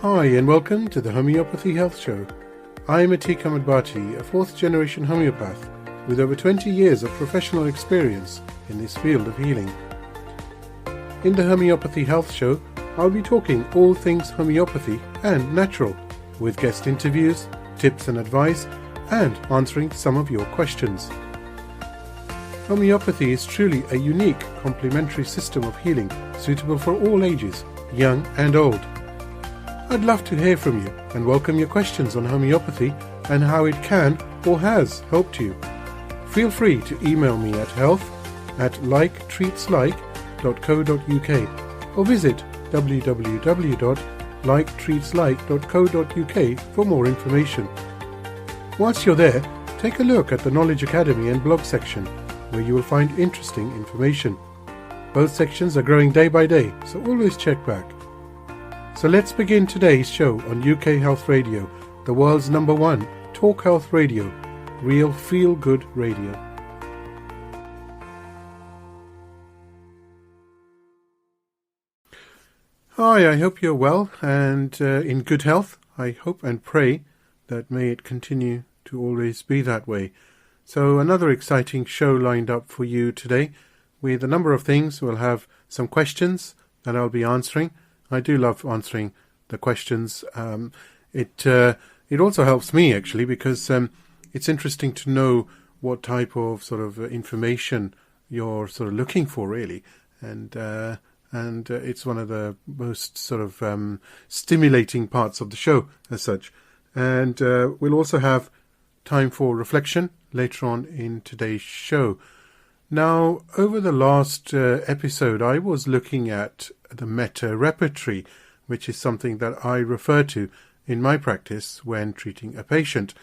Hi and welcome to the Homeopathy Health Show. I am Atiq Ahmad Bhatti, a fourth generation homeopath with over 20 years of professional experience in this field of healing. In the Homeopathy Health Show, I'll be talking all things homeopathy and natural, with guest interviews, tips and advice, and answering some of your questions. Homeopathy is truly a unique complementary system of healing suitable for all ages, young and old. I'd love to hear from you and welcome your questions on homeopathy and how it can or has helped you. Feel free to email me at health@liketreatslike.co.uk or visit www.liketreatslike.co.uk for more information. Once you're there, take a look at the Knowledge Academy and blog section, where you will find interesting information. Both sections are growing day by day, so always check back. So let's begin today's show on UK Health Radio, the world's #1 talk health radio, real feel-good radio. Hi, I hope you're well and in good health. I hope and pray that may it continue to always be that way. So another exciting show lined up for you today with a number of things. We'll have some questions that I'll be answering. I do love answering the questions. It also helps me actually because it's interesting to know what type of sort of information you're sort of looking for really, and it's one of the most sort of stimulating parts of the show as such. And we'll also have time for reflection later on in today's show. Now, over the last episode, I was looking at the meta repertory, which is something that I refer to in my practice when treating a patient.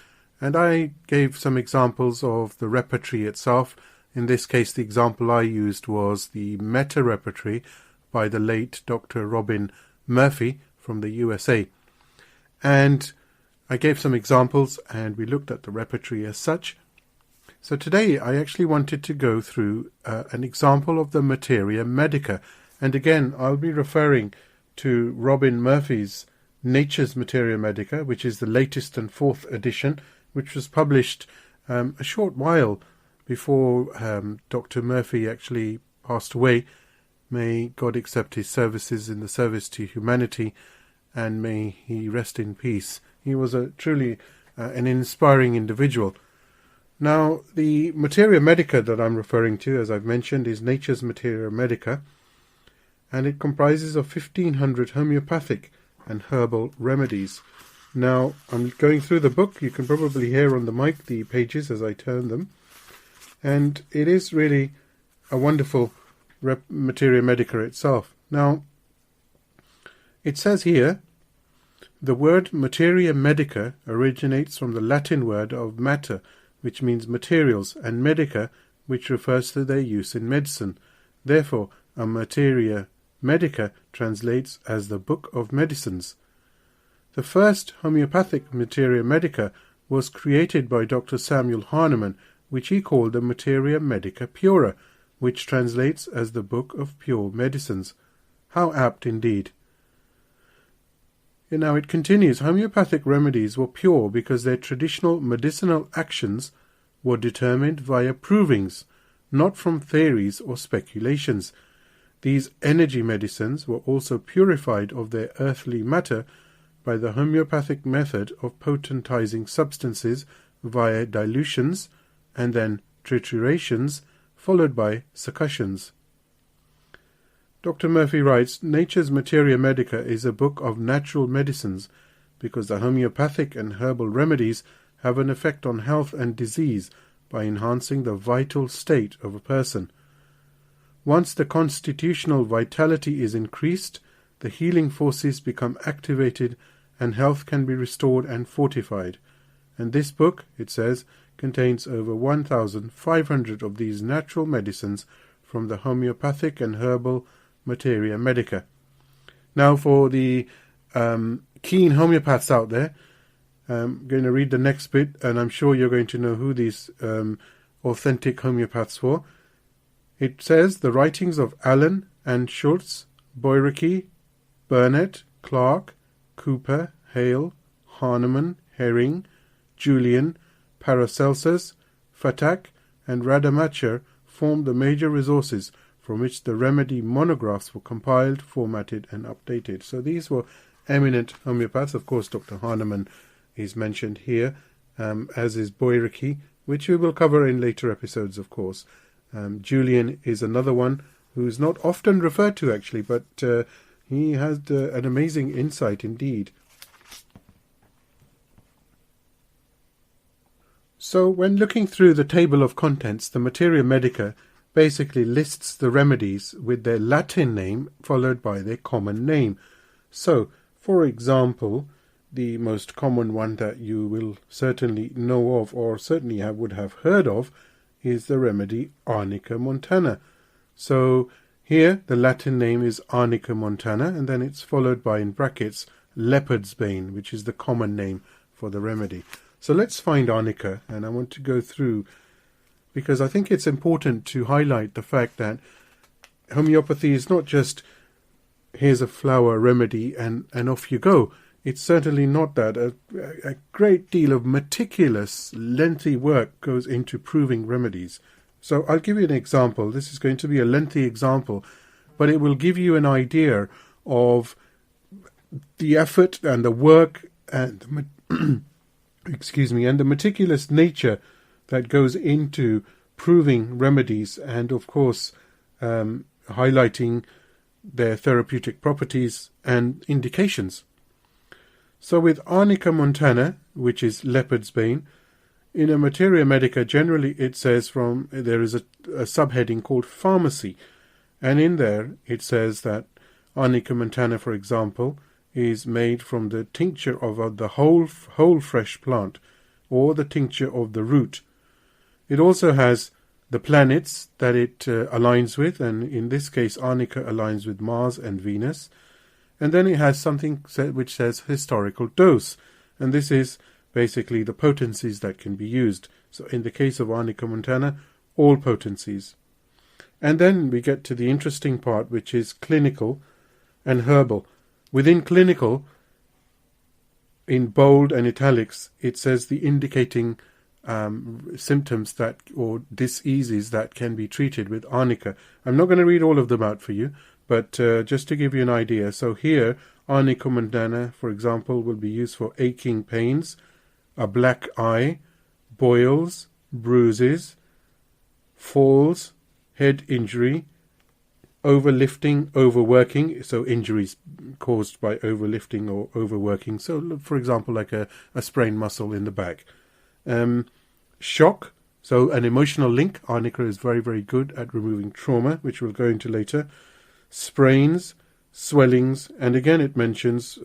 And I gave some examples of the repertory itself. In this case, the example I used was the meta repertory by the late Dr. Robin Murphy from the USA. And I gave some examples and we looked at the repertory as such. So today I actually wanted to go through an example of the materia medica. And again, I'll be referring to Robin Murphy's Nature's Materia Medica, which is the latest and fourth edition, which was published a short while before Dr. Murphy actually passed away. May God accept his services in the service to humanity, and may he rest in peace. He was truly an inspiring individual. Now, the materia medica that I'm referring to, as I've mentioned, is Nature's Materia Medica, and it comprises of 1,500 homeopathic and herbal remedies. Now, I'm going through the book. You can probably hear on the mic the pages as I turn them, and it is really a wonderful materia medica itself. Now, it says here, the word materia medica originates from the Latin word of matter, which means materials, and medica, which refers to their use in medicine. Therefore, a materia medica translates as the book of medicines. The first homeopathic materia medica was created by Dr. Samuel Hahnemann, which he called the materia medica pura, which translates as the book of pure medicines. How apt indeed. Now it continues, homeopathic remedies were pure because their traditional medicinal actions were determined via provings, not from theories or speculations. These energy medicines were also purified of their earthly matter by the homeopathic method of potentizing substances via dilutions and then triturations, followed by succussions. Dr. Murphy writes, Nature's Materia Medica is a book of natural medicines because the homeopathic and herbal remedies have an effect on health and disease by enhancing the vital state of a person. Once the constitutional vitality is increased, the healing forces become activated and health can be restored and fortified. And this book, it says, contains over 1,500 of these natural medicines from the homeopathic and herbal materia medica. Now for the keen homeopaths out there, I'm going to read the next bit and I'm sure you're going to know who these authentic homeopaths were. It says the writings of Allen and Schultz, Boyricky, Burnett, Clark, Cooper, Hale, Hahnemann, Herring, Julian, Paracelsus, Atiq, and Rademacher formed the major resources from which the remedy monographs were compiled, formatted, and updated. So these were eminent homeopaths. Of course, Dr. Hahnemann is mentioned here, as is Boyerke, which we will cover in later episodes, of course. Julian is another one who's not often referred to, actually, but he has an amazing insight indeed. So when looking through the table of contents, the materia medica basically lists the remedies with their Latin name followed by their common name. So, for example, the most common one that you will certainly know of, or certainly would have heard of, is the remedy Arnica montana. So here the Latin name is Arnica montana, and then it's followed by, in brackets, leopard's bane, which is the common name for the remedy. So let's find Arnica, and I want to go through, because I think it's important to highlight the fact that homeopathy is not just, here's a flower remedy and off you go. It's certainly not that. A great deal of meticulous, lengthy work goes into proving remedies. So I'll give you an example. This is going to be a lengthy example, but it will give you an idea of the effort and the work and the and the meticulous nature that goes into proving remedies, and of course highlighting their therapeutic properties and indications. So with Arnica montana, which is leopard's bane, in a materia medica generally it says there is a subheading called pharmacy, and in there it says that Arnica montana, for example, is made from the tincture of the whole fresh plant, or the tincture of the root. It also has the planets that it aligns with, and in this case Arnica aligns with Mars and Venus. And then it has something which says historical dose, and this is basically the potencies that can be used. So in the case of Arnica montana, all potencies. And then we get to the interesting part, which is clinical and herbal. Within clinical, in bold and italics, it says the indicating symptoms that, or diseases that can be treated with Arnica. I'm not going to read all of them out for you, but just to give you an idea. So here, Arnica montana, for example, will be used for aching pains, a black eye, boils, bruises, falls, head injury, overlifting, overworking, so injuries caused by overlifting or overworking. So, for example, like a sprained muscle in the back. Shock, so an emotional link. Arnica is very, very good at removing trauma, which we'll go into later. Sprains, swellings, and again it mentions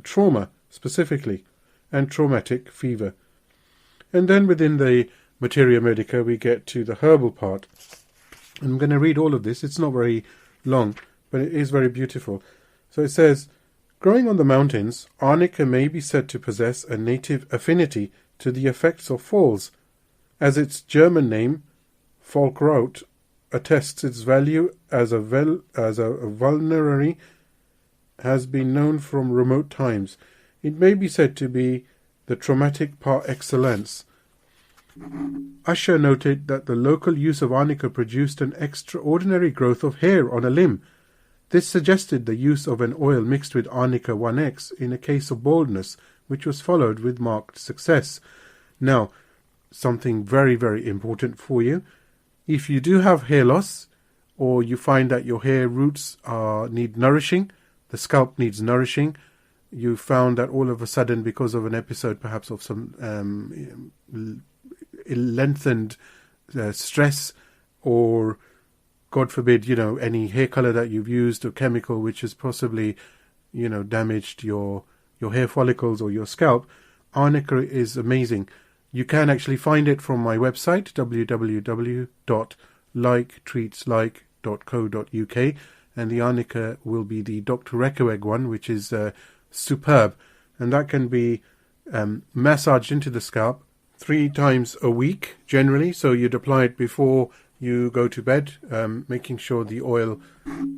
trauma specifically, and traumatic fever. And then within the materia medica we get to the herbal part. I'm going to read all of this. It's not very long, but it is very beautiful. So it says, growing on the mountains, Arnica may be said to possess a native affinity to the effects of falls, as its German name, Falkraut, attests its value as a vulnerary has been known from remote times. It may be said to be the traumatic par excellence. Usher noted that the local use of Arnica produced an extraordinary growth of hair on a limb. This suggested the use of an oil mixed with Arnica 1X in a case of baldness, which was followed with marked success. Now, something very, very important for you. If you do have hair loss, or you find that your hair roots need nourishing, the scalp needs nourishing, you found that all of a sudden, because of an episode perhaps of some lengthened stress, or God forbid, any hair color that you've used or chemical which has possibly, damaged your hair follicles or your scalp, Arnica is amazing. You can actually find it from my website, www.liketreatslike.co.uk, and the Arnica will be the Dr. Recoeg one, which is superb, and that can be massaged into the scalp 3 times a week generally. So you'd apply it before you go to bed, making sure the oil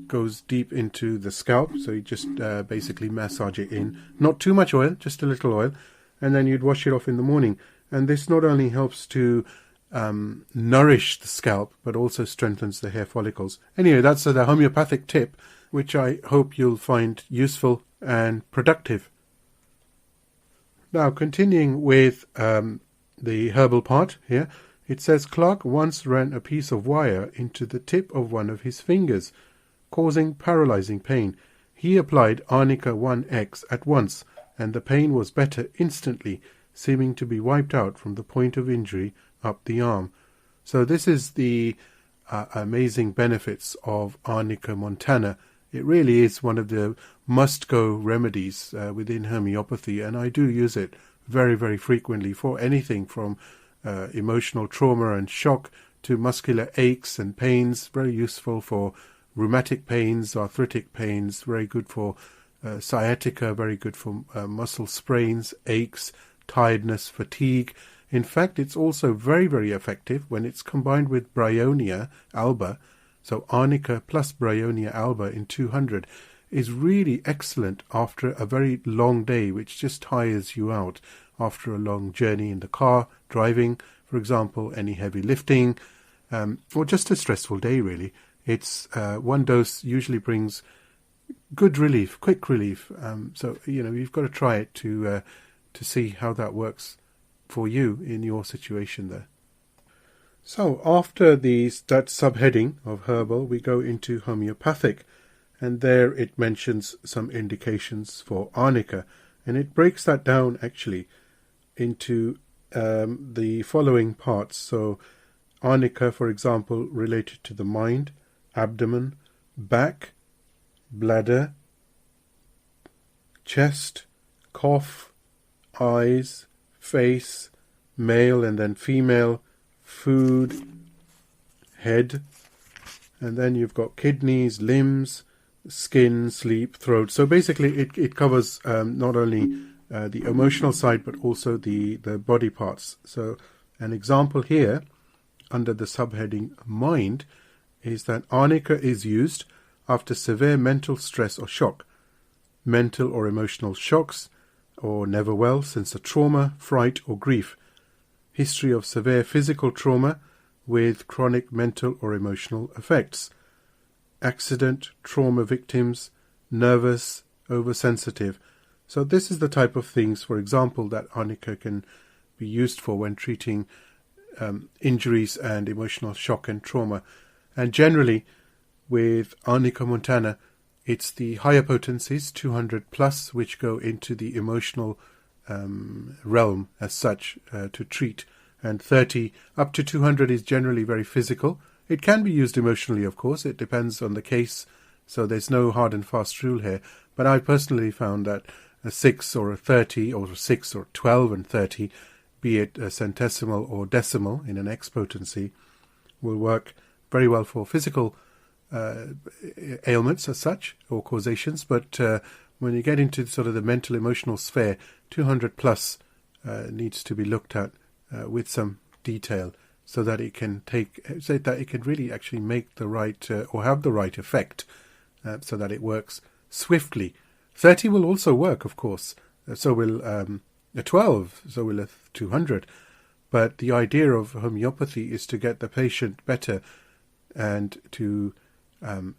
goes deep into the scalp. So you just basically massage it in. Not too much oil, just a little oil. And then you'd wash it off in the morning. And this not only helps to nourish the scalp, but also strengthens the hair follicles. Anyway, that's the homeopathic tip, which I hope you'll find useful and productive. Now, continuing with the herbal part here, it says Clark once ran a piece of wire into the tip of one of his fingers, causing paralyzing pain. He applied Arnica 1X at once, and the pain was better instantly, seeming to be wiped out from the point of injury up the arm. So this is the amazing benefits of Arnica montana. It really is one of the must-go remedies within homeopathy, and I do use it very, very frequently for anything from emotional trauma and shock to muscular aches and pains. Very useful for rheumatic pains, arthritic pains, very good for sciatica, very good for muscle sprains, aches, tiredness, fatigue. In fact, it's also very, very effective when it's combined with Bryonia alba. So Arnica plus Bryonia alba in 200 is really excellent after a very long day, which just tires you out. After a long journey in the car, driving, for example, any heavy lifting, or just a stressful day, really. It's one dose usually brings good relief, quick relief. So, you've got to try it to see how that works for you in your situation there. So after that subheading of herbal, we go into homeopathic, and there it mentions some indications for arnica, and it breaks that down actually into the following parts. So arnica, for example, related to the mind, abdomen, back, bladder, chest, cough, eyes, face, male and then female, food, head, and then you've got kidneys, limbs, skin, sleep, throat. So basically it covers not only the emotional side but also the body parts. So an example here under the subheading mind is that arnica is used after severe mental stress or shock, mental or emotional shocks, or never well since a trauma, fright or grief, history of severe physical trauma with chronic mental or emotional effects, accident, trauma victims, nervous, oversensitive. So this is the type of things, for example, that arnica can be used for when treating injuries and emotional shock and trauma. And generally, with Arnica montana, it's the higher potencies, 200 plus, which go into the emotional realm as such to treat. And 30 up to 200 is generally very physical. It can be used emotionally, of course. It depends on the case. So there's no hard and fast rule here. But I personally found that a 6 or a 30 or a 6 or 12 and 30, be it a centesimal or decimal in an X potency, will work very well for physical ailments as such, or causations. But when you get into sort of the mental emotional sphere, 200 plus needs to be looked at with some detail, so that it can really actually make the right or have the right effect, so that it works swiftly. 30 will also work, of course. So will a 12. So will a 200. But the idea of homeopathy is to get the patient better and to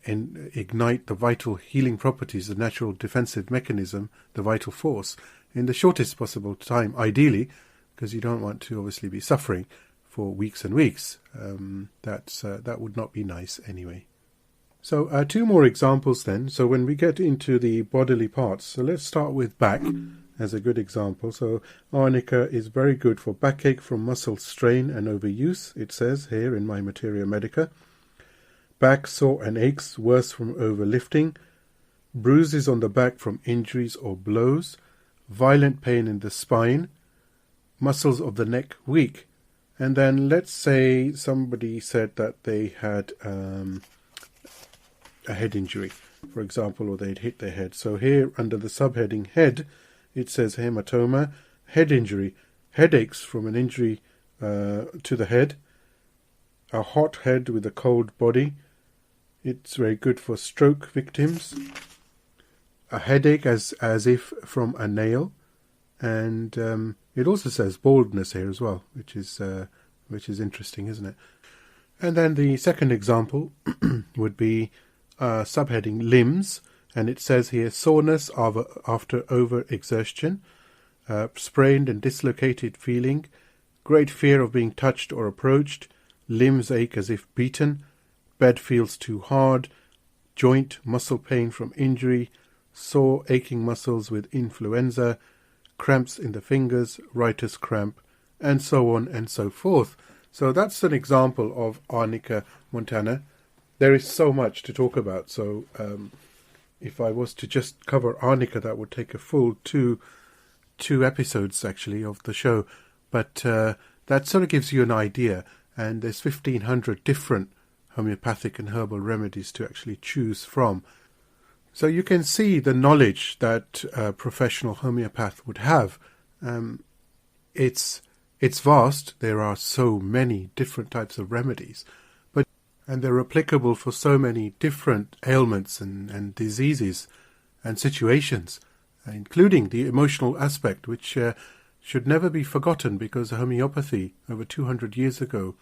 ignite the vital healing properties, the natural defensive mechanism, the vital force, in the shortest possible time, ideally, because you don't want to obviously be suffering for weeks and weeks. That would not be nice anyway. So 2 more examples then. So when we get into the bodily parts, so let's start with back as a good example. So arnica is very good for backache from muscle strain and overuse, it says here in my materia medica. Back sore and aches worse from overlifting, bruises on the back from injuries or blows, violent pain in the spine, muscles of the neck weak. And then let's say somebody said that they had a head injury, for example, or they'd hit their head. So here under the subheading head, it says hematoma, head injury, headaches from an injury to the head, a hot head with a cold body. It's very good for stroke victims. A headache as if from a nail. And it also says baldness here as well, which is interesting, isn't it? And then the second example would be subheading limbs, and it says here soreness after over-exertion, sprained and dislocated feeling, great fear of being touched or approached, limbs ache as if beaten, bed feels too hard, joint muscle pain from injury, sore aching muscles with influenza, cramps in the fingers, writer's cramp, and so on and so forth. So that's an example of Arnica montana. There is so much to talk about. So if I was to just cover Arnica, that would take a full two episodes actually of the show. But that sort of gives you an idea. And there's 1,500 different homeopathic and herbal remedies to actually choose from. So you can see the knowledge that a professional homeopath would have. It's vast. There are so many different types of remedies, and they're applicable for so many different ailments and diseases and situations, including the emotional aspect, which should never be forgotten, because homeopathy over 200 years ago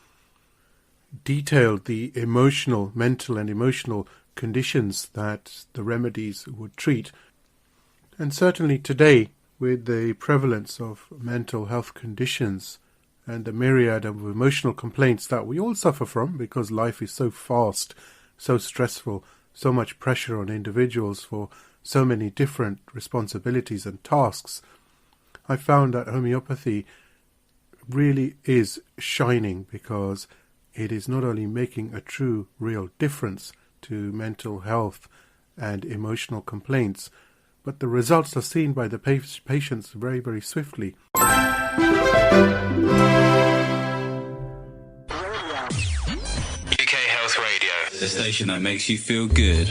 detailed the mental and emotional conditions that the remedies would treat. And certainly today, with the prevalence of mental health conditions and the myriad of emotional complaints that we all suffer from, because life is so fast, so stressful, so much pressure on individuals for so many different responsibilities and tasks, I found that homeopathy really is shining, because it is not only making a true, real difference to mental health and emotional complaints, but the results are seen by the patients very, very swiftly. UK Health Radio, the station that makes you feel good.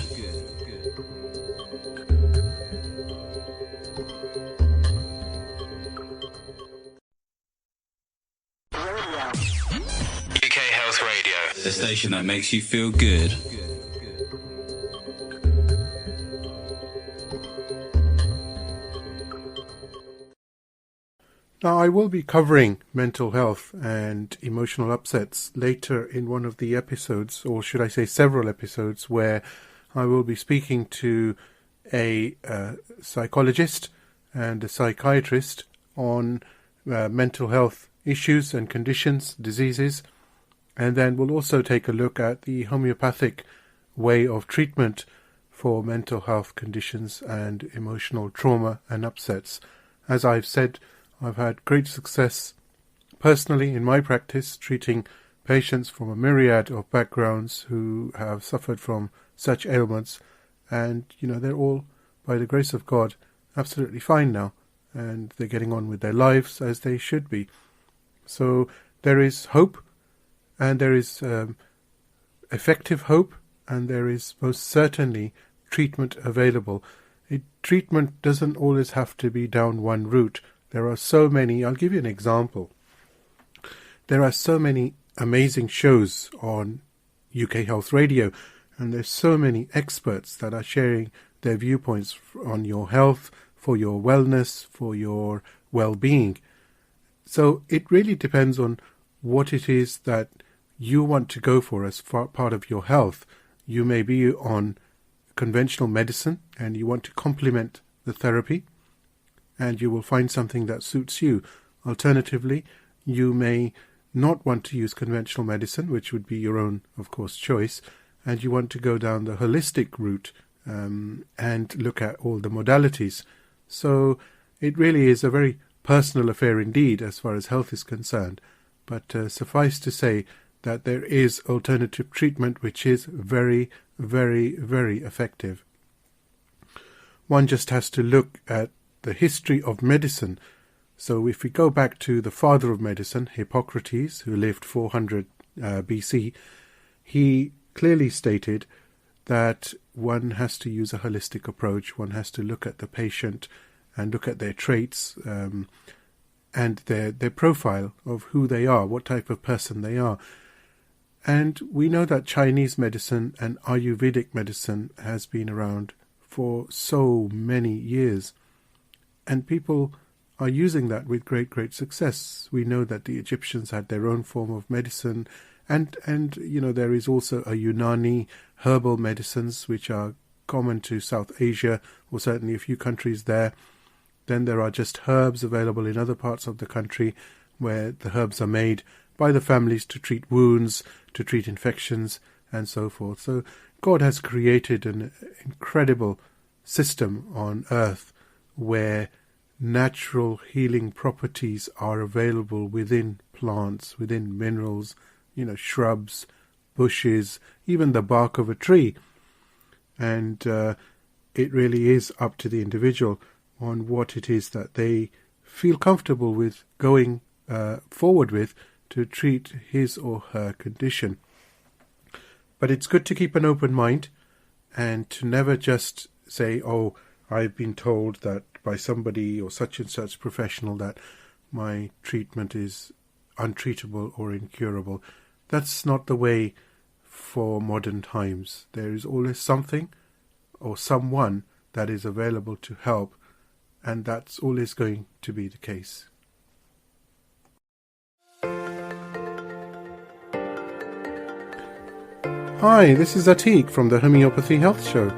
UK Health Radio, the station that makes you feel good. Now, I will be covering mental health and emotional upsets later in one of the episodes, or should I say several episodes, where I will be speaking to a psychologist and a psychiatrist on mental health issues and conditions, diseases, and then we'll also take a look at the homeopathic way of treatment for mental health conditions and emotional trauma and upsets. As I've said, I've had great success personally in my practice treating patients from a myriad of backgrounds who have suffered from such ailments, and they're all, by the grace of God, absolutely fine now, and they're getting on with their lives as they should be. So there is hope, and there is effective hope, and there is most certainly treatment available. Treatment doesn't always have to be down one route. There are so many. I'll give you an example. There are so many amazing shows on UK Health Radio, and there's so many experts that are sharing their viewpoints on your health, for your wellness, for your well-being. So it really depends on what it is that you want to go for as part of your health. You may be on conventional medicine and you want to complement the therapy, and you will find something that suits you. Alternatively, you may not want to use conventional medicine, which would be your own, of course, choice, and you want to go down the holistic route and look at all the modalities. So it really is a very personal affair indeed as far as health is concerned, but suffice to say that there is alternative treatment which is very, very, very effective. One just has to look at the history of medicine. So if we go back to the father of medicine, Hippocrates, who lived 400 BC, he clearly stated that one has to use a holistic approach. One has to look at the patient and look at their traits and their profile of who they are, what type of person they are. And we know that Chinese medicine and Ayurvedic medicine has been around for so many years. And people are using that with great success. We know that the Egyptians had their own form of medicine, and there is also a Unani herbal medicines which are common to South Asia, or certainly a few countries there. Then there are just herbs available in other parts of the country where the herbs are made by the families to treat wounds, to treat infections, and so forth. So God has created an incredible system on earth where natural healing properties are available within plants, within minerals, shrubs, bushes, even the bark of a tree. And it really is up to the individual on what it is that they feel comfortable with going forward with to treat his or her condition. But it's good to keep an open mind and to never just say, oh, I've been told that by somebody or such and such professional that my treatment is untreatable or incurable. That's not the way for modern times. There is always something or someone that is available to help, and that's always going to be the case. Hi, this is Atiq from the Homeopathy Health Show.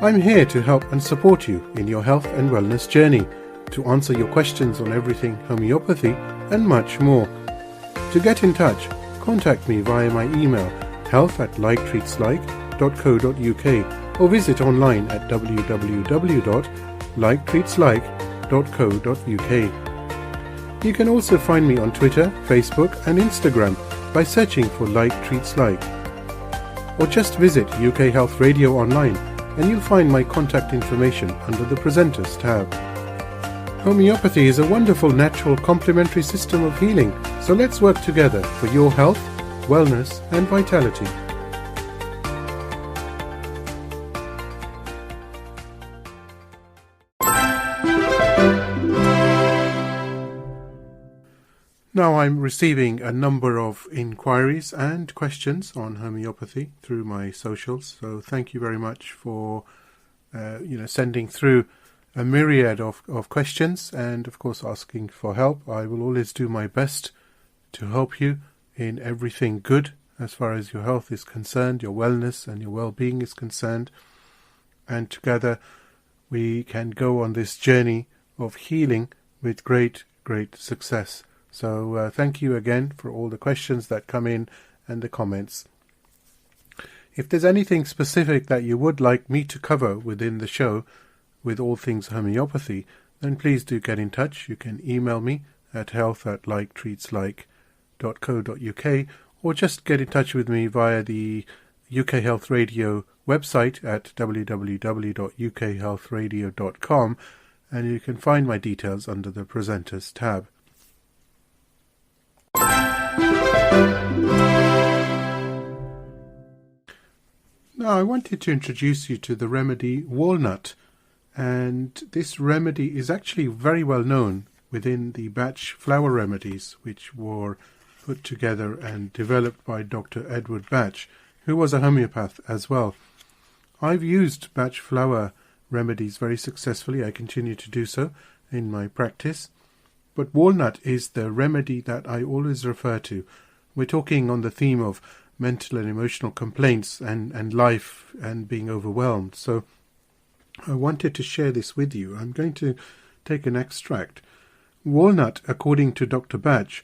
I'm here to help and support you in your health and wellness journey, to answer your questions on everything homeopathy and much more. To get in touch, contact me via my email health@liketreatslike.co.uk or visit online at www.liketreatslike.co.uk. You can also find me on Twitter, Facebook and Instagram by searching for Like Treats Like. Or just visit UK Health Radio online and you'll find my contact information under the Presenters tab. Homeopathy is a wonderful natural complementary system of healing, so let's work together for your health, wellness and vitality. Now I'm receiving a number of inquiries and questions on homeopathy through my socials, so thank you very much for sending through a myriad of questions and of course asking for help. I will always do my best to help you in everything good as far as your health is concerned, your wellness and your well-being is concerned, and together we can go on this journey of healing with great success. So thank you again for all the questions that come in and the comments. If there's anything specific that you would like me to cover within the show with all things homeopathy, then please do get in touch. You can email me at health@liketreatslike.co.uk or just get in touch with me via the UK Health Radio website at www.ukhealthradio.com, and you can find my details under the Presenters tab. Now I wanted to introduce you to the remedy Walnut, and this remedy is actually very well known within the Bach flower remedies, which were put together and developed by Dr. Edward Bach, who was a homeopath as well. I've used Bach flower remedies very successfully. I continue to do so in my practice. But walnut is the remedy that I always refer to. We're talking on the theme of mental and emotional complaints and life and being overwhelmed. So I wanted to share this with you. I'm going to take an extract. Walnut, according to Dr. Bach,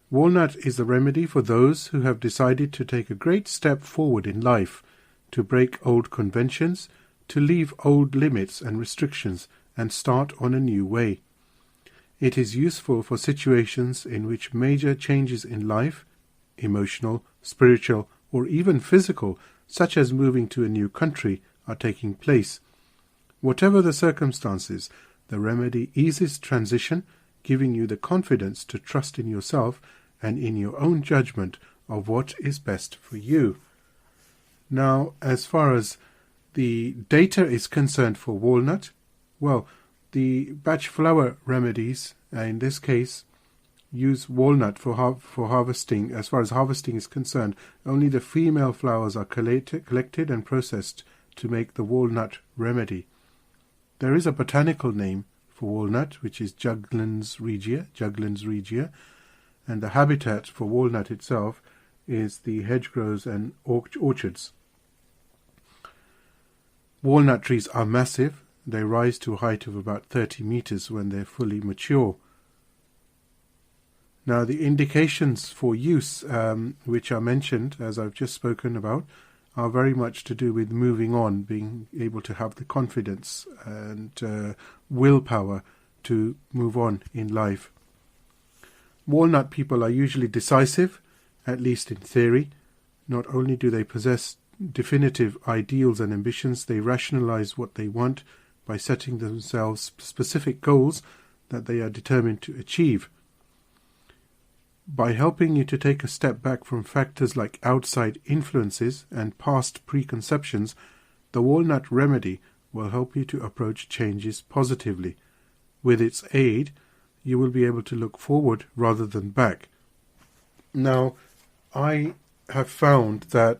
walnut is a remedy for those who have decided to take a great step forward in life, to break old conventions, to leave old limits and restrictions, and start on a new way. It is useful for situations in which major changes in life, emotional, spiritual, or even physical, such as moving to a new country, are taking place. Whatever the circumstances, the remedy eases transition, giving you the confidence to trust in yourself and in your own judgment of what is best for you. Now, as far as the data is concerned for walnut, well, the Bach flower remedies, in this case, use walnut for harvesting. As far as harvesting is concerned, only the female flowers are collected and processed to make the walnut remedy. There is a botanical name for walnut, which is Juglans regia, and the habitat for walnut itself is the hedgerows and orchards. Walnut trees are massive. They rise to a height of about 30 meters when they're fully mature. Now, the indications for use, which are mentioned, as I've just spoken about, are very much to do with moving on, being able to have the confidence and willpower to move on in life. Walnut people are usually decisive, at least in theory. Not only do they possess definitive ideals and ambitions, they rationalize what they want by setting themselves specific goals that they are determined to achieve. By helping you to take a step back from factors like outside influences and past preconceptions, the walnut remedy will help you to approach changes positively. With its aid, you will be able to look forward rather than back. Now, I have found that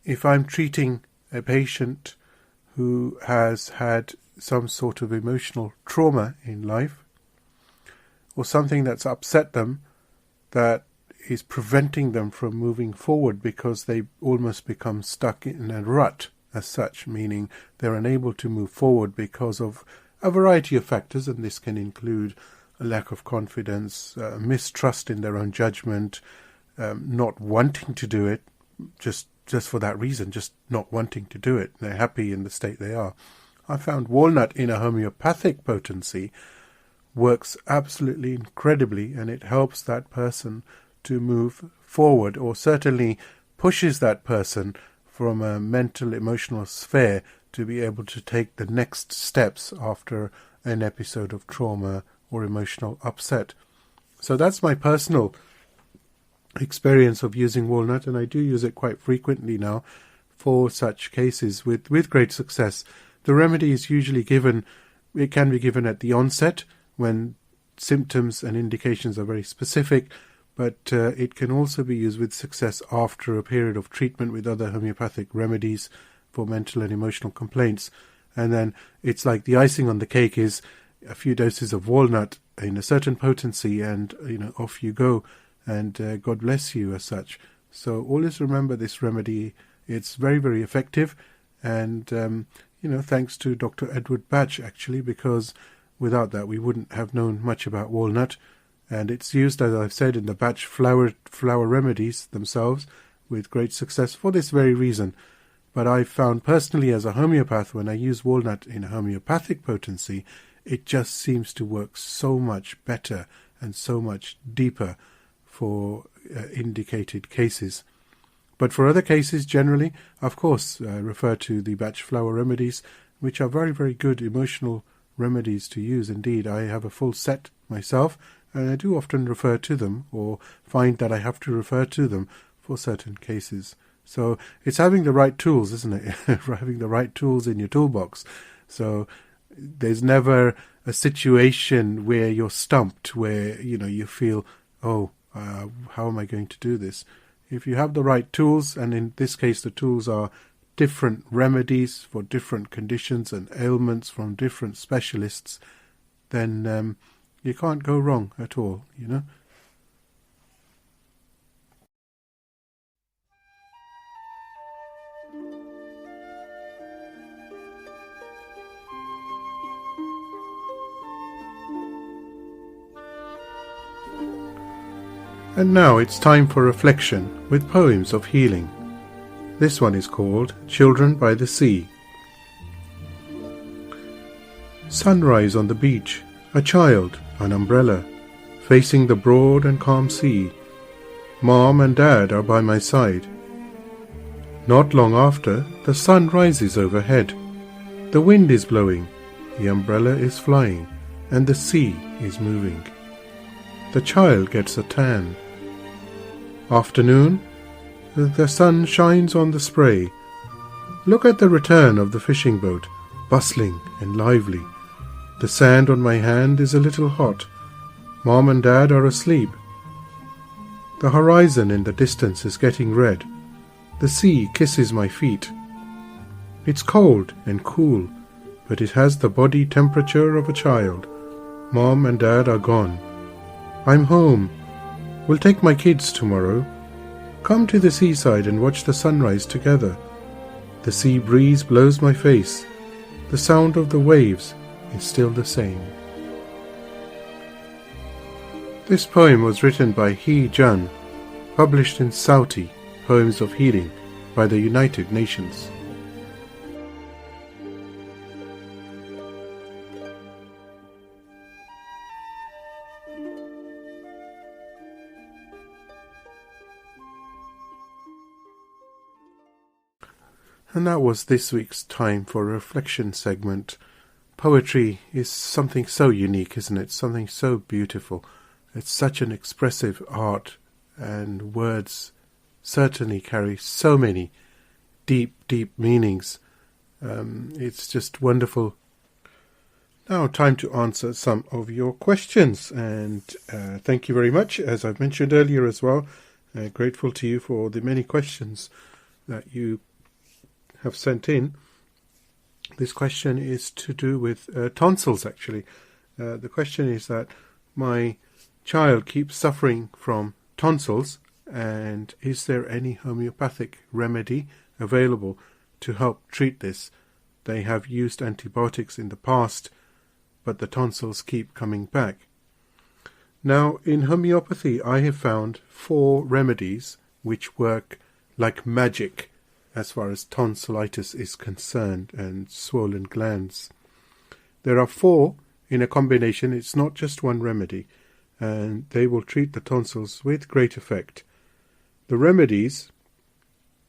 if I'm treating a patient who has had some sort of emotional trauma in life, or something that's upset them that is preventing them from moving forward because they almost become stuck in a rut as such, meaning they're unable to move forward because of a variety of factors, and this can include a lack of confidence, mistrust in their own judgment, not wanting to do it, just for that reason, just not wanting to do it. They're happy in the state they are. I found walnut in a homeopathic potency works absolutely incredibly, and it helps that person to move forward, or certainly pushes that person from a mental, emotional sphere to be able to take the next steps after an episode of trauma or emotional upset. So that's my personal experience of using walnut, and I do use it quite frequently now for such cases with great success. The remedy is usually given, it can be given at the onset when symptoms and indications are very specific, but it can also be used with success after a period of treatment with other homeopathic remedies for mental and emotional complaints. And then it's like the icing on the cake is a few doses of walnut in a certain potency, and off you go, and God bless you as such. So always remember this remedy. It's very, very effective, and thanks to Dr. Edward Batch, actually, because without that we wouldn't have known much about walnut. And it's used, as I've said, in the Batch flower remedies themselves with great success for this very reason. But I've found personally as a homeopath, when I use walnut in a homeopathic potency, it just seems to work so much better and so much deeper for indicated cases. But for other cases, generally, of course, I refer to the Batch flower remedies, which are very, very good emotional remedies to use indeed. I have a full set myself, and I do often refer to them, or find that I have to refer to them for certain cases. So it's having the right tools, isn't it? Having the right tools in your toolbox. So there's never a situation where you're stumped, where you feel, how am I going to do this? If you have the right tools, and in this case the tools are different remedies for different conditions and ailments from different specialists, then you can't go wrong at all, And now it's time for reflection with poems of healing. This one is called Children by the Sea. Sunrise on the beach, a child, an umbrella, facing the broad and calm sea. Mom and Dad are by my side. Not long after, the sun rises overhead. The wind is blowing, the umbrella is flying, and the sea is moving. The child gets a tan. Afternoon, the sun shines on the spray. Look at the return of the fishing boat, bustling and lively. The sand on my hand is a little hot. Mom and Dad are asleep. The horizon in the distance is getting red. The sea kisses my feet. It's cold and cool, but it has the body temperature of a child. Mom and Dad are gone. I'm home. We'll take my kids tomorrow. Come to the seaside and watch the sunrise together. The sea breeze blows my face. The sound of the waves is still the same. This poem was written by Hee Jun, published in Sauti, Poems of Healing, by the United Nations. And that was this week's Time for Reflection segment. Poetry is something so unique, isn't it? Something so beautiful. It's such an expressive art, and words certainly carry so many deep, deep meanings. It's just wonderful. Now, time to answer some of your questions, and thank you very much. As I've mentioned earlier as well, grateful to you for the many questions that you have sent in. This question is to do with tonsils, actually. The question is that my child keeps suffering from tonsils, and is there any homeopathic remedy available to help treat this? They have used antibiotics in the past, but the tonsils keep coming back. Now, in homeopathy, I have found 4 remedies which work like magic as far as tonsillitis is concerned and swollen glands. There are 4 in a combination. It's not just one remedy, and they will treat the tonsils with great effect. The remedies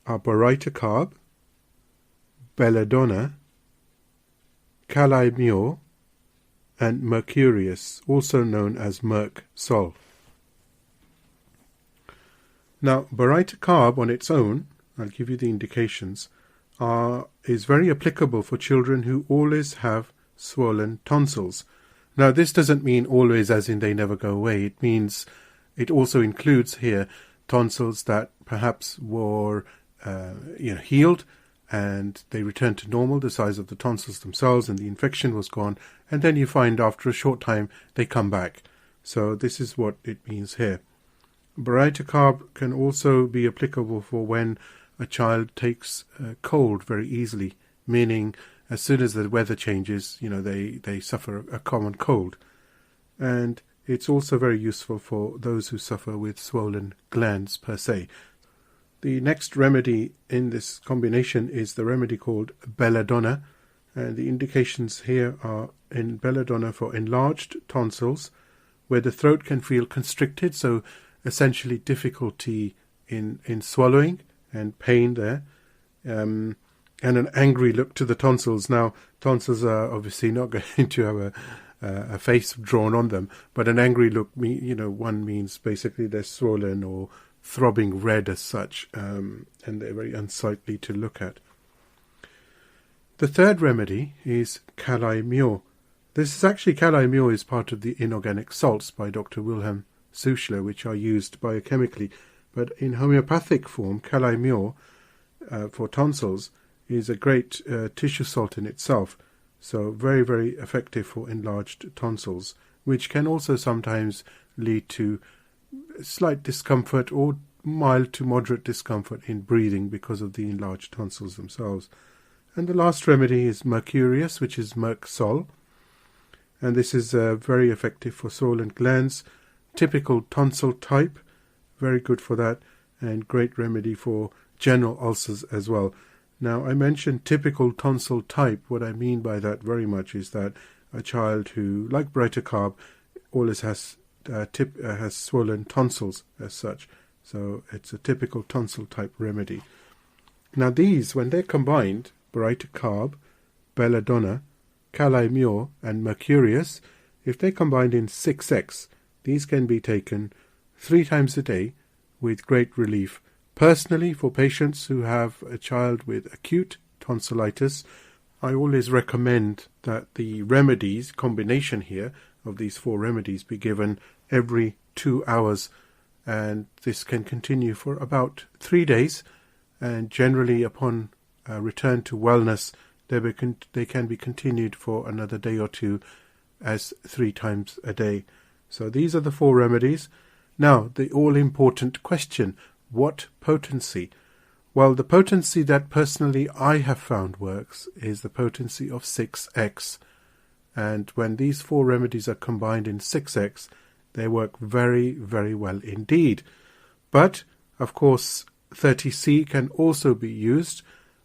are baryta carb, belladonna, calai and mercurius, also known as merc sol. Now, baryta carb on its own, I'll give you the indications, is very applicable for children who always have swollen tonsils. Now, this doesn't mean always as in they never go away. It means it also includes here tonsils that perhaps were healed and they returned to normal, the size of the tonsils themselves, and the infection was gone, and then you find after a short time they come back. So this is what it means here. Baryta carb can also be applicable for when a child takes cold very easily, meaning as soon as the weather changes, they suffer a common cold. And it's also very useful for those who suffer with swollen glands per se. The next remedy in this combination is the remedy called belladonna, and the indications here are in belladonna for enlarged tonsils, where the throat can feel constricted, so essentially difficulty in swallowing and pain there, and an angry look to the tonsils. Now, tonsils are obviously not going to have a face drawn on them, but an angry look, one means basically they're swollen or throbbing red as such, and they're very unsightly to look at. The third remedy is calai. This is actually, calai is part of the inorganic salts by Dr. Wilhelm Suchler, which are used biochemically, but in homeopathic form, calai for tonsils is a great tissue salt in itself, so very, very effective for enlarged tonsils, which can also sometimes lead to slight discomfort or mild to moderate discomfort in breathing because of the enlarged tonsils themselves. And the last remedy is mercurius, which is merc sol, and this is very effective for swollen glands, typical tonsil type, very good for that, and great remedy for general ulcers as well. Now, I mentioned typical tonsil type. What I mean by that very much is that a child who, like baryta carb, always has swollen tonsils as such. So it's a typical tonsil type remedy. Now these, when they're combined, baryta carb, belladonna, calai and mercurius, if they're combined in 6x, these can be taken 3 times a day with great relief. Personally, for patients who have a child with acute tonsillitis, I always recommend that the remedies, combination here of these 4 remedies, be given every 2 hours, and this can continue for about 3 days, and generally upon return to wellness they can be continued for another day or two as 3 times a day. So these are the 4 remedies. Now, the all-important question, what potency? Well, the potency that personally I have found works is the potency of 6x. And when these 4 remedies are combined in 6x, they work very, very well indeed. But, of course, 30C can also be used,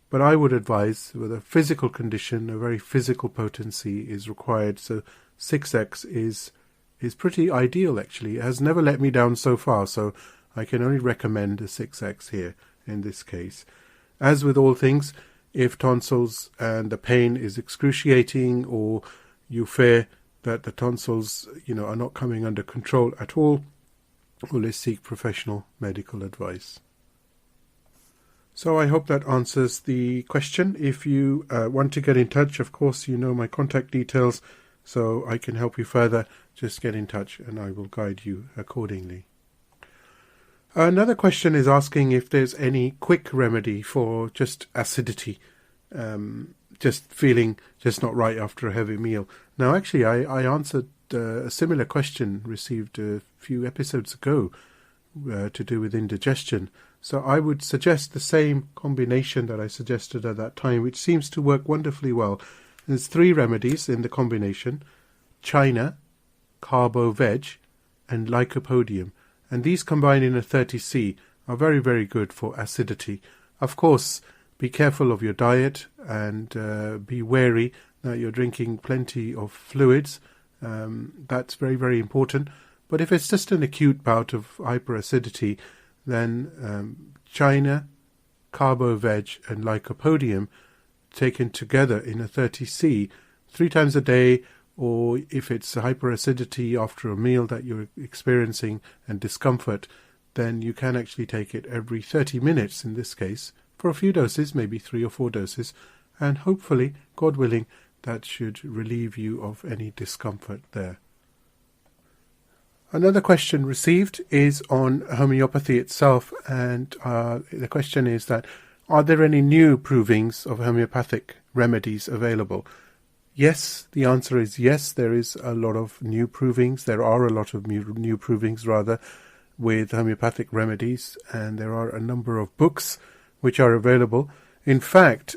but I would advise with a physical condition, a very physical potency is required. So 6x is pretty ideal, actually. It has never let me down so far, so I can only recommend a 6x here in this case. As with all things, if tonsils and the pain is excruciating, or you fear that the tonsils, are not coming under control at all, always seek professional medical advice. So I hope that answers the question. If you want to get in touch, of course, you know my contact details, so I can help you further. Just get in touch and I will guide you accordingly. Another question is asking if there's any quick remedy for just acidity, just feeling just not right after a heavy meal. Now, actually, I answered a similar question received a few episodes ago to do with indigestion. So I would suggest the same combination that I suggested at that time, which seems to work wonderfully well. There's 3 remedies in the combination: China, Carbo-Veg, and Lycopodium. And these combined in a 30C are very, very good for acidity. Of course, be careful of your diet and be wary that you're drinking plenty of fluids. That's very, very important. But if it's just an acute bout of hyperacidity, then China, Carbo-Veg, and Lycopodium taken together in a 30C 3 times a day, or if it's hyperacidity after a meal that you're experiencing and discomfort, then you can actually take it every 30 minutes in this case, for a few doses, maybe 3 or 4 doses, and hopefully, God willing, that should relieve you of any discomfort there. Another question received is on homeopathy itself, and the question is that, are there any new provings of homeopathic remedies available? Yes, the answer is yes, there is a lot of new provings. There are a lot of new provings, rather, with homeopathic remedies, and there are a number of books which are available. In fact,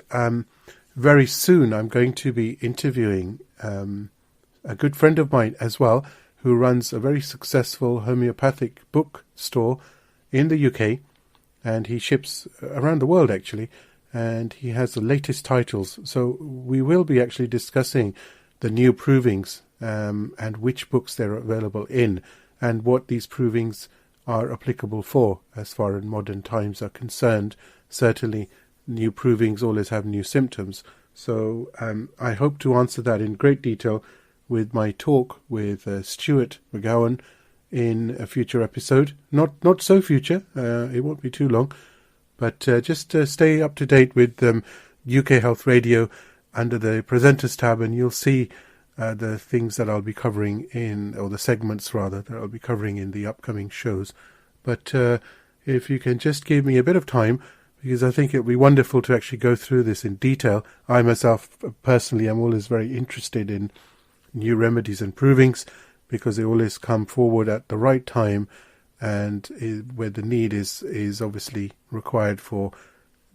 very soon I'm going to be interviewing a good friend of mine as well, who runs a very successful homeopathic book store in the UK, and he ships around the world actually, and he has the latest titles. So we will be actually discussing the new provings and which books they're available in, and what these provings are applicable for as far as modern times are concerned. Certainly new provings always have new symptoms. So I hope to answer that in great detail with my talk with Stuart McGowan in a future episode. Not so future, it won't be too long, but just stay up to date with UK Health Radio under the Presenters tab, and you'll see the things that I'll be covering or the segments rather, that I'll be covering in the upcoming shows. But if you can just give me a bit of time, because I think it would be wonderful to actually go through this in detail. I myself, personally, am always very interested in new remedies and provings, because they always come forward at the right time, and where the need is obviously required for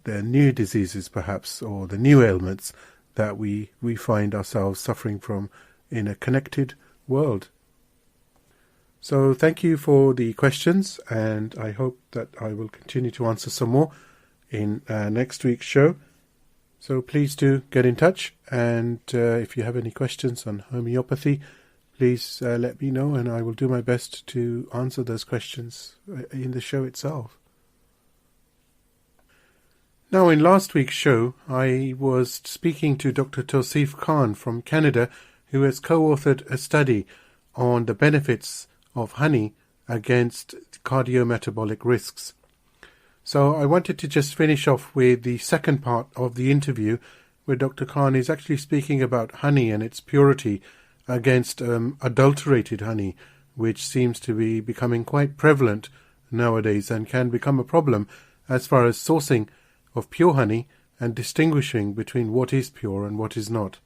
the new diseases perhaps, or the new ailments that we find ourselves suffering from in a connected world. So thank you for the questions, and I hope that I will continue to answer some more in next week's show. So please do get in touch, and if you have any questions on homeopathy, please let me know, and I will do my best to answer those questions in the show itself. Now, in last week's show, I was speaking to Dr. Tausif Khan from Canada, who has co-authored a study on the benefits of honey against cardiometabolic risks. So I wanted to just finish off with the second part of the interview, where Dr. Khan is actually speaking about honey and its purity against adulterated honey, which seems to be becoming quite prevalent nowadays and can become a problem as far as sourcing of pure honey and distinguishing between what is pure and what is not.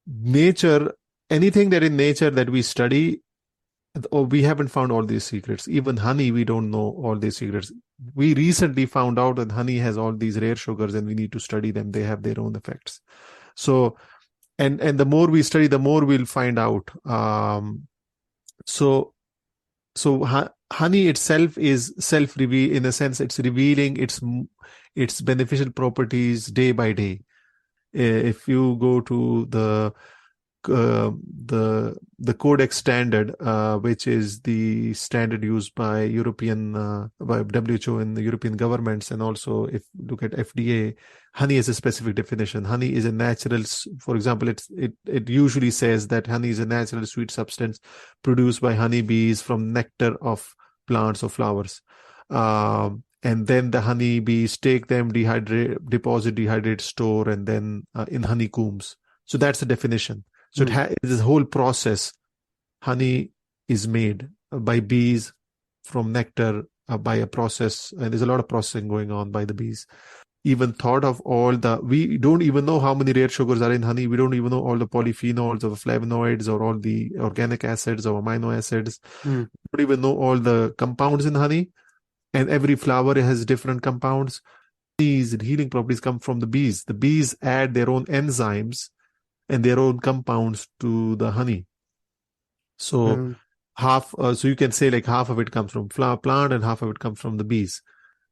Nature, anything that in nature that we study, we haven't found all these secrets. Even honey, we don't know all these secrets. We recently found out that honey has all these rare sugars and we need to study them. They have their own effects. So, and the more we study, the more we'll find out. So honey itself is self-reveal, in a sense. It's revealing its beneficial properties day by day. If you go to the Codex standard, which is the standard used by by WHO and the European governments, and also if you look at FDA, honey has a specific definition. Honey is a natural, for example, it usually says that honey is a natural sweet substance produced by honeybees from nectar of plants or flowers. And then the honeybees take them, dehydrate, store, and then in honeycombs. So that's the definition. So this whole process, honey is made by bees from nectar by a process, and there's a lot of processing going on by the bees. Even thought of we don't even know how many rare sugars are in honey. We don't even know all the polyphenols or flavonoids or all the organic acids or amino acids. We don't even know all the compounds in honey. And every flower has different compounds. These healing properties come from the bees. The bees add their own enzymes and their own compounds to the honey. So so you can say like half of it comes from flower plant and half of it comes from the bees.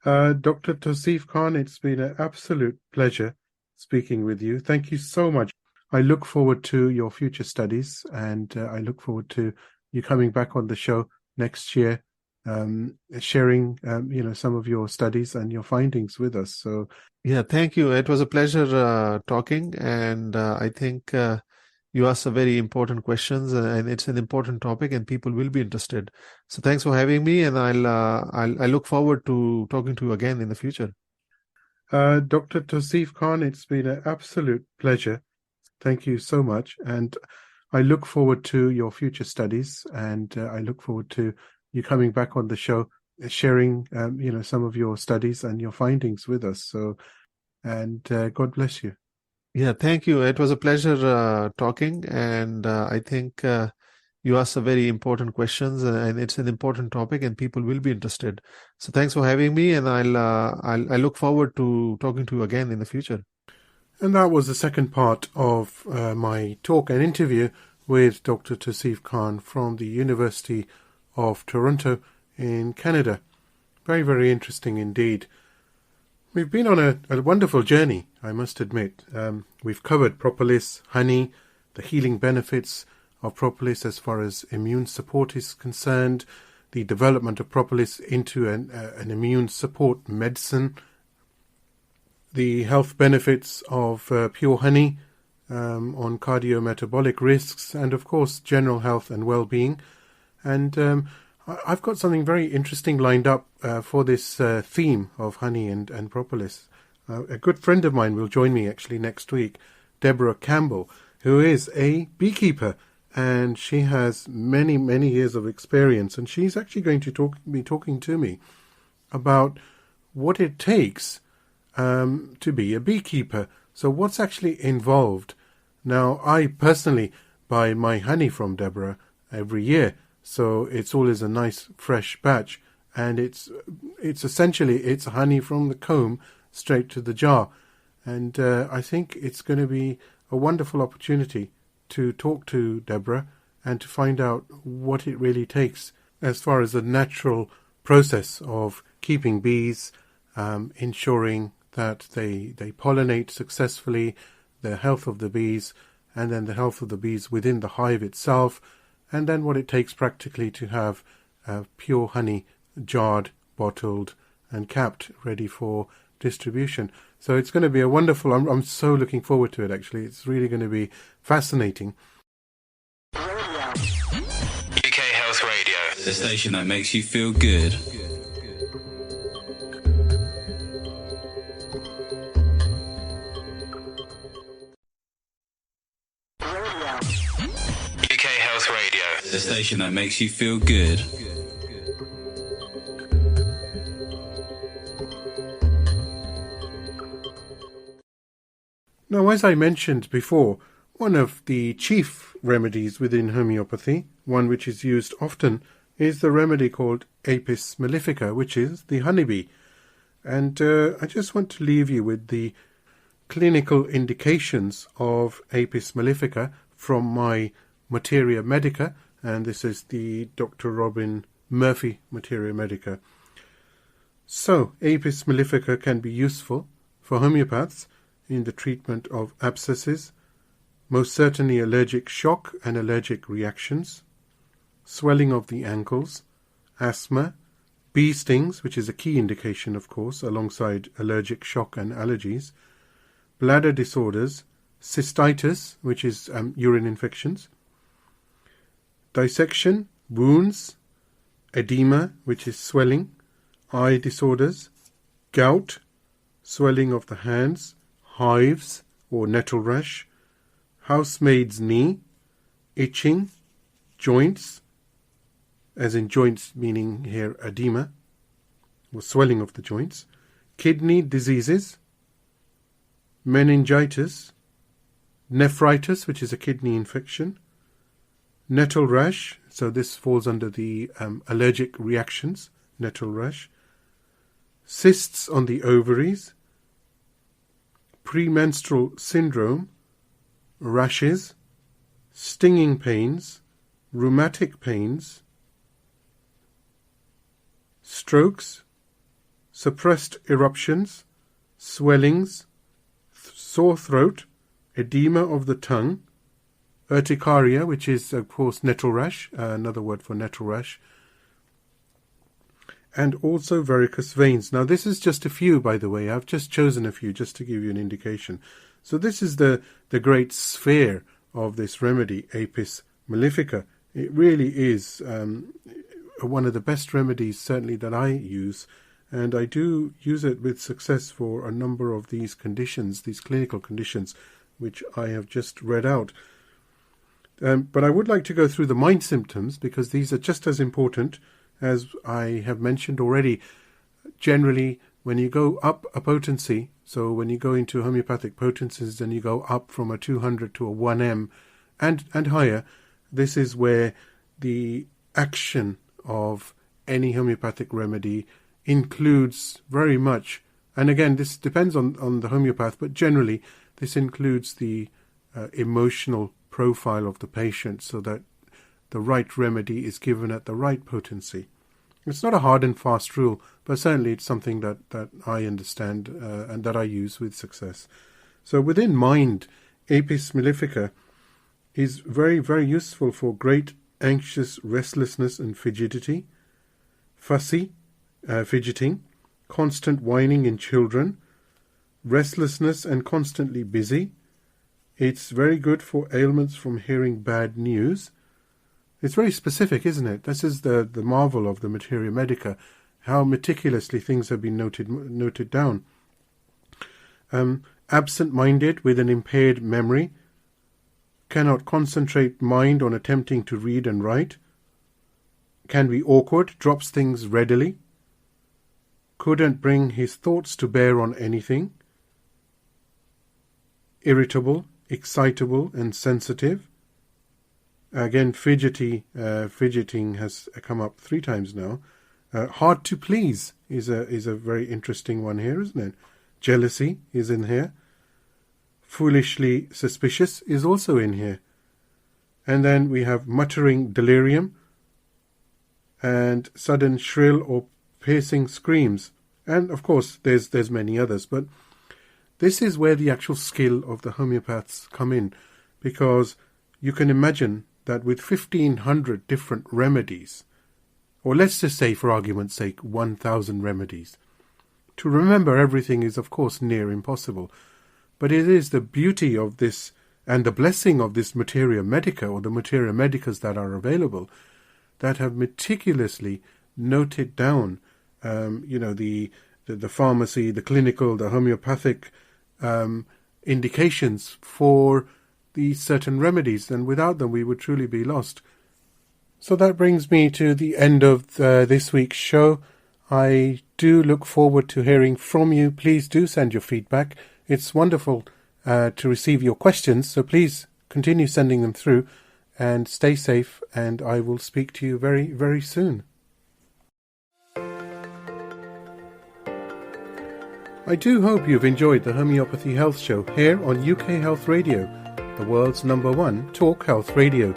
Dr. Tausif Khan, it's been an absolute pleasure speaking with you. Thank you so much. I look forward to your future studies, and I look forward to you coming back on the show next year, sharing some of your studies and your findings with us. So yeah, thank you. It was a pleasure talking, and I think you asked some very important questions, and it's an important topic, and people will be interested. So thanks for having me, and I look forward to talking to you again in the future. Dr. Tausif Khan, it's been an absolute pleasure. Thank you so much, and I look forward to your future studies, and I look forward to you coming back on the show, sharing some of your studies and your findings with us. So, and God bless you. Yeah, thank you. It was a pleasure talking, and I think you asked some very important questions, and it's an important topic, and people will be interested. So thanks for having me, and I look forward to talking to you again in the future. And that was the second part of my talk and interview with Dr. Tausif Khan from the University of Toronto in Canada. Very, very interesting indeed. We've been on a wonderful journey, I must admit. We've covered propolis, honey, the healing benefits of propolis as far as immune support is concerned, the development of propolis into an immune support medicine, the health benefits of pure honey on cardiometabolic risks, and of course general health and well-being. And I've got something very interesting lined up for this theme of honey and propolis. A good friend of mine will join me actually next week, Deborah Campbell, who is a beekeeper, and she has many, many years of experience, and she's actually going to be talking to me about what it takes to be a beekeeper. So what's actually involved? Now, I personally buy my honey from Deborah every year, so it's always a nice fresh batch, and it's essentially honey from the comb straight to the jar. And I think it's going to be a wonderful opportunity to talk to Deborah and to find out what it really takes as far as the natural process of keeping bees, ensuring that they pollinate successfully, the health of the bees, and then the health of the bees within the hive itself, and then what it takes practically to have pure honey jarred, bottled, and capped, ready for distribution. So it's going to be a wonderful, I'm so looking forward to it actually. It's really going to be fascinating. UK Health Radio, the station that makes you feel good. the station that makes you feel good. Now, as I mentioned before, one of the chief remedies within homeopathy, one which is used often, is the remedy called Apis mellifica, which is the honeybee. And I just want to leave you with the clinical indications of Apis mellifica from my materia medica, and this is the Dr. Robin Murphy materia medica. So, Apis mellifica can be useful for homeopaths in the treatment of abscesses, most certainly allergic shock and allergic reactions, swelling of the ankles, asthma, bee stings, which is a key indication, of course, alongside allergic shock and allergies, bladder disorders, cystitis, which is urine infections, dissection, wounds, edema, which is swelling, eye disorders, gout, swelling of the hands, hives or nettle rash, housemaid's knee, itching, joints, as in joints meaning here edema or swelling of the joints, kidney diseases, meningitis, nephritis, which is a kidney infection, nettle rash, so this falls under the allergic reactions, nettle rash, cysts on the ovaries, premenstrual syndrome, rashes, stinging pains, rheumatic pains, strokes, suppressed eruptions, swellings, sore throat, edema of the tongue, urticaria, which is, of course, nettle rash, another word for nettle rash, and also varicose veins. Now, this is just a few, by the way. I've just chosen a few just to give you an indication. So this is the great sphere of this remedy, Apis mellifica. It really is one of the best remedies, certainly, that I use, and I do use it with success for a number of these conditions, these clinical conditions, which I have just read out. But I would like to go through the mind symptoms, because these are just as important. As I have mentioned already, generally when you go up a potency, so when you go into homeopathic potencies and you go up from a 200 to a 1M and higher, this is where the action of any homeopathic remedy includes very much, and again this depends on the homeopath, but generally this includes the emotional profile of the patient, so that the right remedy is given at the right potency. It's not a hard and fast rule, but certainly it's something that I understand and that I use with success. So within mind, Apis mellifica is very, very useful for great anxious restlessness and fidgeting, constant whining in children, restlessness and constantly busy. It's very good for ailments from hearing bad news. It's very specific, isn't it? This is the marvel of the materia medica, how meticulously things have been noted down. Absent-minded with an impaired memory, cannot concentrate mind on attempting to read and write, can be awkward, drops things readily, couldn't bring his thoughts to bear on anything, irritable, excitable and sensitive. Again, fidgeting has come up 3 times now. Hard to please is a very interesting one here, isn't it? Jealousy is in here. Foolishly suspicious is also in here. And then we have muttering delirium and sudden shrill or piercing screams. And of course, there's many others, but this is where the actual skill of the homeopaths come in, because you can imagine that with 1,500 different remedies, or let's just say for argument's sake 1,000 remedies, to remember everything is of course near impossible. But it is the beauty of this and the blessing of this materia medica, or the materia medicas that are available, that have meticulously noted down the pharmacy, the clinical, the homeopathic indications for these certain remedies, and without them we would truly be lost. So that brings me to the end of this week's show. I do look forward to hearing from you. Please do send your feedback. It's wonderful to receive your questions, so please continue sending them through and stay safe, and I will speak to you very, very soon. I do hope you've enjoyed the Homeopathy Health Show here on UK Health Radio, the world's #1 talk health radio.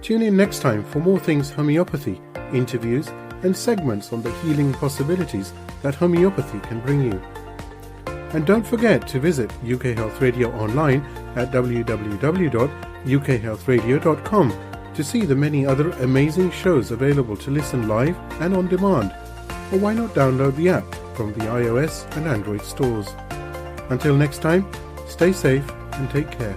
Tune in next time for more things homeopathy, interviews and segments on the healing possibilities that homeopathy can bring you. And don't forget to visit UK Health Radio online at www.ukhealthradio.com to see the many other amazing shows available to listen live and on demand. Or why not download the app from the iOS and Android stores. Until next time, stay safe and take care.